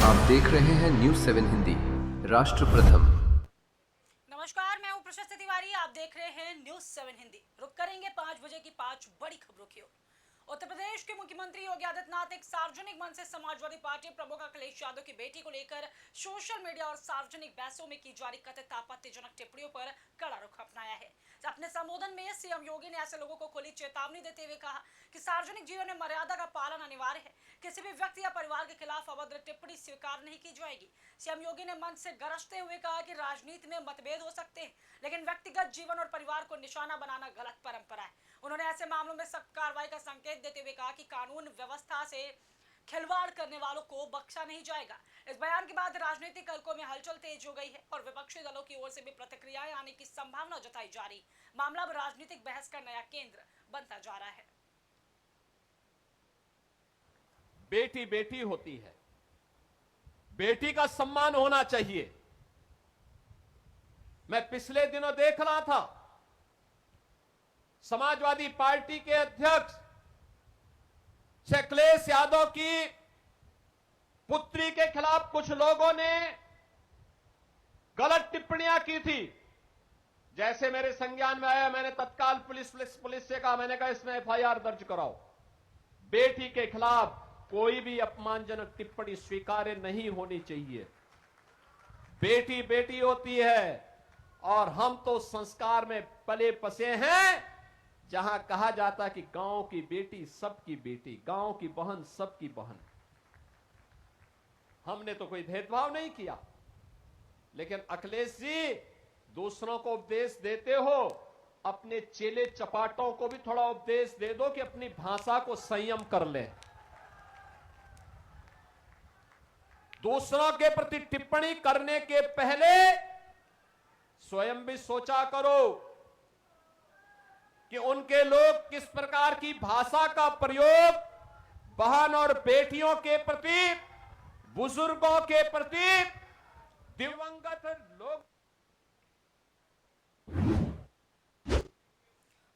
आप देख रहे हैं न्यूज़ 7 हिंदी, राष्ट्र प्रथम। नमस्कार, मैं हूं प्रशस्ति तिवारी। आप देख रहे हैं न्यूज़ 7 हिंदी। रुक करेंगे 5 बजे की 5 बड़ी खबरों की ओर। उत्तर प्रदेश के मुख्यमंत्री योगी आदित्यनाथ एक सार्वजनिक मंच से समाजवादी पार्टी प्रमुख अखिलेश यादव की बेटी को लेकर सोशल मीडिया और सार्वजनिक बहसों में की जा रही कथित आपत्तिजनक टिप्पणियों पर कड़ा रुख अपनाया है। अपने संबोधन में सीएम योगी ने ऐसे लोगों को खुली चेतावनी देते हुए कहा कि सार्वजनिक जीवन में मर्यादा का पालन अनिवार्य है। किसी भी व्यक्ति या परिवार के खिलाफ अभद्र टिप्पणी स्वीकार नहीं की जाएगी। सीएम योगी ने मंच से गरजते हुए कहा कि राजनीति में मतभेद हो सकते हैं, लेकिन व्यक्तिगत जीवन और परिवार को निशाना बनाना गलत परंपरा है। उन्होंने ऐसे मामलों में सख्त कार्रवाई का संकेत देते हुए कहा कि कानून व्यवस्था से खिलवाड़ करने वालों को बख्शा नहीं जाएगा। इस बयान के बाद राजनीतिक हलकों में हलचल तेज हो गई है और विपक्षी दलों की ओर से भी प्रतिक्रियाएं आने की संभावना जताई जा रही। मामला अब राजनीतिक बहस का नया केंद्र बनता जा रहा है। बेटी बेटी होती है, बेटी का सम्मान होना चाहिए। मैं पिछले दिनों देख रहा था, समाजवादी पार्टी के अध्यक्ष अखिलेश यादव की पुत्री के खिलाफ कुछ लोगों ने गलत टिप्पणियां की थी। जैसे मेरे संज्ञान में आया, मैंने तत्काल पुलिस से कहा, मैंने कहा इसमें एफआईआर दर्ज कराओ। बेटी के खिलाफ कोई भी अपमानजनक टिप्पणी स्वीकार्य नहीं होनी चाहिए। बेटी बेटी होती है और हम तो संस्कार में पले बसे हैं, जहां कहा जाता कि गांव की बेटी सबकी बेटी, गांव की बहन सबकी बहन। हमने तो कोई भेदभाव नहीं किया, लेकिन अखिलेश जी दूसरों को उपदेश देते हो, अपने चेले चपाटों को भी थोड़ा उपदेश दे दो कि अपनी भाषा को संयम कर ले। दूसरों के प्रति टिप्पणी करने के पहले स्वयं भी सोचा करो कि उनके लोग किस प्रकार की भाषा का प्रयोग बहन और बेटियों के प्रति, बुजुर्गों के प्रति, दिवंगत लोग।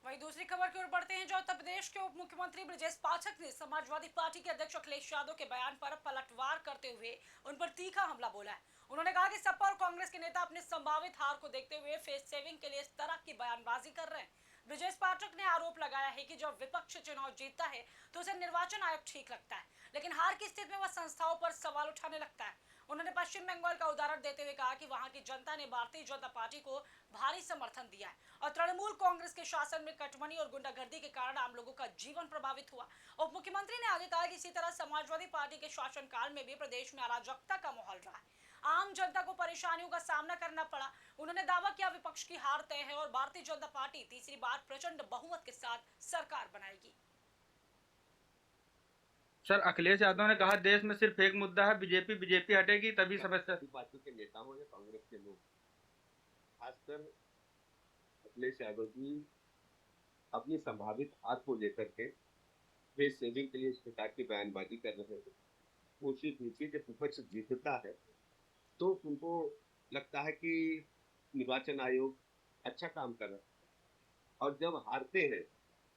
वहीं दूसरी खबर की ओर बढ़ते हैं, जो उत्तर प्रदेश के उप मुख्यमंत्री ब्रजेश पाठक ने समाजवादी पार्टी के अध्यक्ष अखिलेश यादव के बयान पर पलटवार करते हुए उन पर तीखा हमला बोला है। उन्होंने कहा कि सपा और कांग्रेस के नेता अपने संभावित हार को देखते हुए फेस सेविंग के लिए इस तरह की बयानबाजी कर रहे हैं। ब्रजेश पाठक ने आरोप लगाया है कि जब विपक्ष चुनाव जीतता है तो उसे निर्वाचन आयोग ठीक लगता है, लेकिन हार की स्थिति में वह संस्थाओं पर सवाल उठाने लगता है। उन्होंने पश्चिम बंगाल का उदाहरण देते हुए कहा कि वहां की जनता ने भारतीय जनता पार्टी को भारी समर्थन दिया है और तृणमूल कांग्रेस के शासन में कटमनी और गुंडागर्दी के कारण आम लोगों का जीवन प्रभावित हुआ। उप मुख्यमंत्री ने आगे कहा कि इसी तरह समाजवादी पार्टी के शासनकाल में भी प्रदेश में अराजकता का माहौल रहा है, आम जनता को परेशानियों का सामना करना पड़ा। उन्होंने दावा किया विपक्ष की हार तय है और भारतीय जनता पार्टी तीसरी बार प्रचंड बहुमत के साथ सरकार बनाएगी। सर, अखिलेश यादव ने कहा देश में सिर्फ एक मुद्दा है, बीजेपी हटेगी तभी समस्या। पार्टी के नेता हो या कांग्रेस के लोग, खासकर अखिलेश यादव जी अपनी संभावित हार को लेकर के फेस सेविंग के लिए इस प्रकार की बयानबाजी कर रहे हैं। कोशिश नीचे जब विपक्ष जीतता है तो उनको लगता है कि निर्वाचन आयोग अच्छा काम कर रहा है, और जब हारते हैं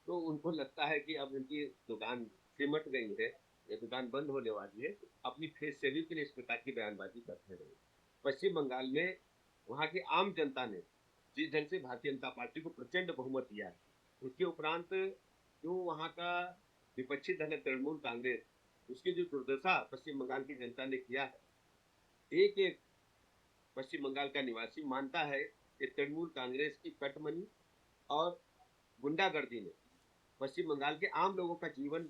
तो उनको लगता है कि अब इनकी दुकान सिमट गई है, ये दुकान बंद होने वाली है, अपनी फेस सेविंग के लिए इस प्रकार की बयानबाजी करते रहे। पश्चिम बंगाल में वहाँ की आम जनता ने जिस ढंग से भारतीय जनता पार्टी को प्रचंड बहुमत दिया है, उसके उपरांत जो वहाँ का विपक्षी दल है तृणमूल कांग्रेस, उसकी जो दुर्दशा पश्चिम बंगाल की जनता ने किया है, एक एक पश्चिम बंगाल का निवासी मानता है कि तृणमूल कांग्रेस की कटमनी और गुंडागर्दी ने पश्चिम बंगाल के आम लोगों का जीवन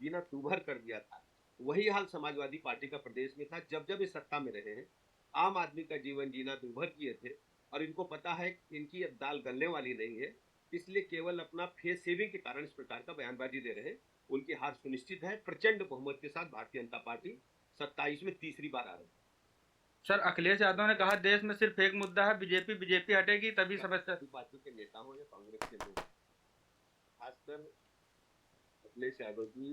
जीना दूभर कर दिया था। वही हाल समाजवादी पार्टी का प्रदेश में था। जब जब इस सत्ता में रहे हैं, आम आदमी का जीवन जीना दूभर किए थे, और इनको पता है कि इनकी अब दाल गलने वाली नहीं है, इसलिए केवल अपना फेस सेविंग के कारण इस प्रकार का बयानबाजी दे रहे हैं। उनकी हार सुनिश्चित है। प्रचंड बहुमत के साथ भारतीय जनता पार्टी 27 में तीसरी बार आ रही है। सर, अखिलेश यादव ने कहा देश में सिर्फ एक मुद्दा है, बीजेपी हटेगी तभी समस्या। पार्टी के नेता हो या कांग्रेस के लोग, खासकर अखिलेश यादव जी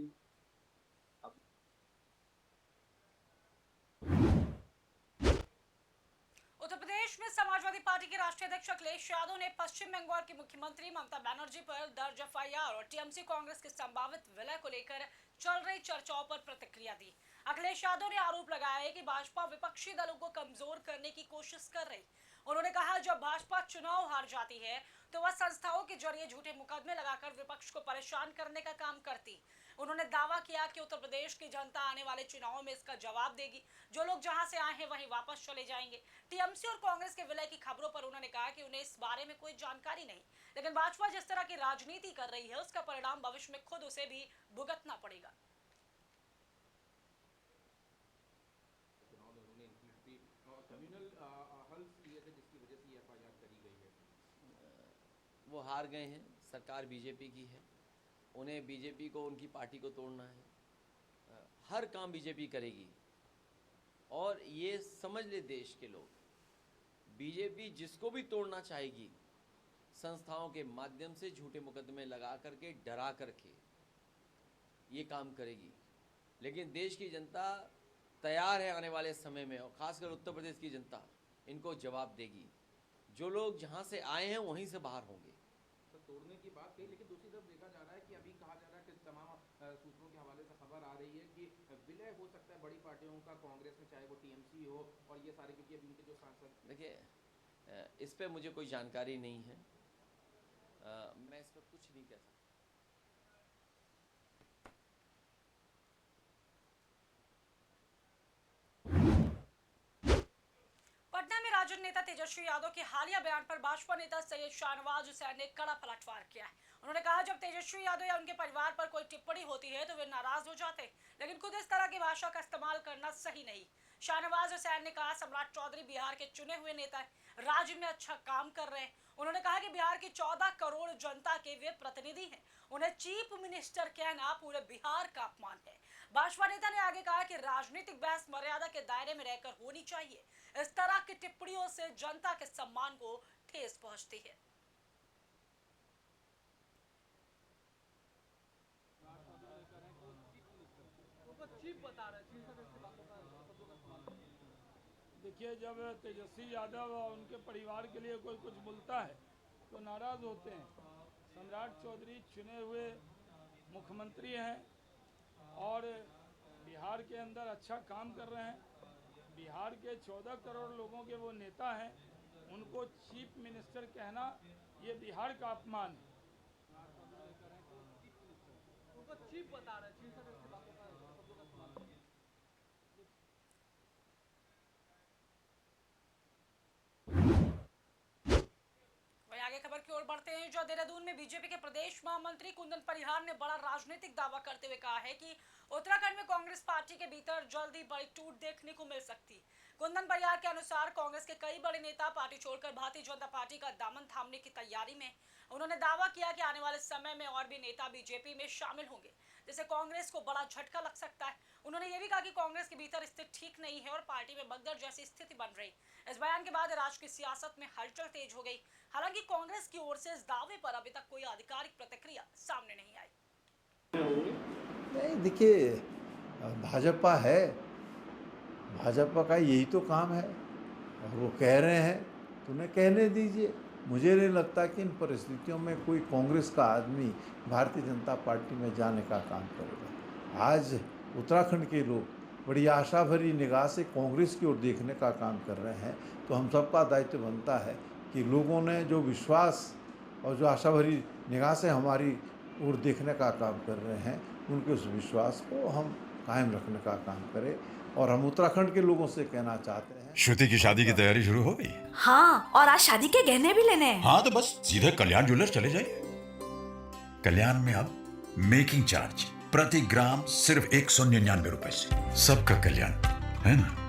उत्तर प्रदेश में समाजवादी पार्टी के राष्ट्रीय अध्यक्ष अखिलेश यादव ने पश्चिम बंगाल की मुख्यमंत्री ममता बनर्जी पर दर्ज एफआईआर और टीएमसी कांग्रेस के संभावित विलय को लेकर चल रही चर्चाओं पर प्रतिक्रिया दी। अखिलेश यादव ने आरोप लगाया है कि भाजपा विपक्षी दलों को कमजोर करने की कोशिश कर रही। उन्होंने कहा जब भाजपा चुनाव हार जाती है तो वह संस्थाओं के जरिए झूठे मुकदमे लगाकर विपक्ष को परेशान करने का काम करती। उन्होंने दावा किया कि उत्तर प्रदेश की जनता आने वाले चुनावों में इसका जवाब देगी। जो लोग जहां से आए हैं वहीं वापस चले जाएंगे। टीएमसी और कांग्रेस के विलय की खबरों पर उन्होंने कहा कि उन्हें इस बारे में कोई जानकारी नहीं, लेकिन भाजपा जिस तरह की राजनीति कर रही है उसका परिणाम भविष्य में खुद उसे भी भुगतना पड़ेगा। वो हार गए हैं, सरकार बीजेपी की है, उन्हें बीजेपी को, उनकी पार्टी को तोड़ना है। हर काम बीजेपी करेगी और ये समझ ले देश के लोग, बीजेपी जिसको भी तोड़ना चाहेगी संस्थाओं के माध्यम से झूठे मुकदमे लगा करके, डरा करके ये काम करेगी। लेकिन देश की जनता तैयार है आने वाले समय में, और खासकर उत्तर प्रदेश की जनता इनको जवाब देगी। जो लोग जहां से आए हैं वहीं से बाहर होंगे। तो तोड़ने की बात कही, लेकिन दूसरी तरफ देखा जा रहा है कि अभी कहा जा रहा है कि तमाम सूत्रों के हवाले से खबर आ रही है कि विलय हो सकता है बड़ी पार्टियों का कांग्रेस में, चाहे वो टीएमसी हो और ये सारे, क्योंकि अभी इनके जो सांसद। देखिए, इस पे मुझे कोई जानकारी नहीं है, मैं इस पर कुछ नहीं कह सकता। पटना में राजद नेता तेजस्वी यादव के हालिया बयान पर भाजपा नेता सैयद शाहनवाज हुसैन ने कड़ा पलटवार किया है। उन्होंने कहा जब तेजस्वी यादव या उनके परिवार पर कोई टिप्पणी होती है तो वे नाराज हो जाते, लेकिन खुद इस तरह की भाषा का इस्तेमाल करना सही नहीं। शाहनवाज हुसैन ने कहा सम्राट चौधरी बिहार के चुने हुए नेता है, राज्य में अच्छा काम कर रहे हैं। उन्होंने कहा कि बिहार की 14 करोड़ जनता के वे प्रतिनिधि हैं, उन्हें चीफ मिनिस्टर कहना पूरे बिहार का अपमान है। भाजपा नेता ने आगे कहा कि राजनीतिक बहस मर्यादा के दायरे में रहकर होनी चाहिए। इस तरह की टिप्पणियों से जनता के सम्मान को ठेस पहुंचती है। देखिए, जब तेजस्वी यादव और उनके परिवार के लिए कोई कुछ बोलता है तो नाराज होते हैं। सम्राट चौधरी चुने हुए मुख्यमंत्री हैं और बिहार के अंदर अच्छा काम कर रहे हैं। बिहार के 14 करोड़ लोगों के वो नेता हैं, उनको चीफ मिनिस्टर कहना ये बिहार का अपमान है। चीफ बता रहे हैं, आगे खबर की ओर बढ़ते हैं। जो देहरादून में बीजेपी के प्रदेश महामंत्री कुंदन परिहार ने बड़ा राजनीतिक दावा करते हुए कहा है कि उत्तराखंड में कांग्रेस पार्टी के भीतर जल्दी बड़ी टूट देखने को मिल सकती। कुंदन परिहार के अनुसार कांग्रेस के कई बड़े नेता पार्टी छोड़कर भारतीय जनता पार्टी का दामन थामने की तैयारी में। उन्होंने दावा किया कि आने वाले समय में और भी नेता बीजेपी में शामिल होंगे, जिससे कांग्रेस को बड़ा झटका लग सकता है। उन्होंने ये भी कहा कि कांग्रेस के भीतर स्थिति ठीक नहीं है और पार्टी में भगदड़ जैसी स्थिति बन रही। इस बयान के बाद राज्य की सियासत में हलचल तेज हो गई। हालांकि कांग्रेस की ओर से इस दावे पर अभी तक कोई आधिकारिक प्रतिक्रिया सामने नहीं आई। नहीं, देखिए, भाजपा है, भाजपा का यही तो काम है और वो कह रहे हैं तो उन्हें कहने दीजिए। मुझे नहीं लगता कि इन परिस्थितियों में कोई कांग्रेस का आदमी भारतीय जनता पार्टी में जाने का काम करेगा। आज उत्तराखंड के लोग बड़ी आशा भरी निगाह से कांग्रेस की ओर देखने का काम कर रहे हैं, तो हम सबका दायित्व बनता है कि लोगों ने जो विश्वास और जो आशा भरी निगाह से हमारी ओर देखने का काम कर रहे हैं, उनके उस विश्वास को हम कायम रखने का काम करें। और हम उत्तराखंड के लोगों से कहना चाहते हैं। श्रुति की शादी की तैयारी शुरू हो गई? हाँ, और आज शादी के गहने भी लेने हैं। हाँ, तो बस सीधे कल्याण ज्वेलर्स चले जाइए। कल्याण में अब मेकिंग चार्ज प्रति ग्राम सिर्फ 199 रुपए से। सबका कल्याण, है ना?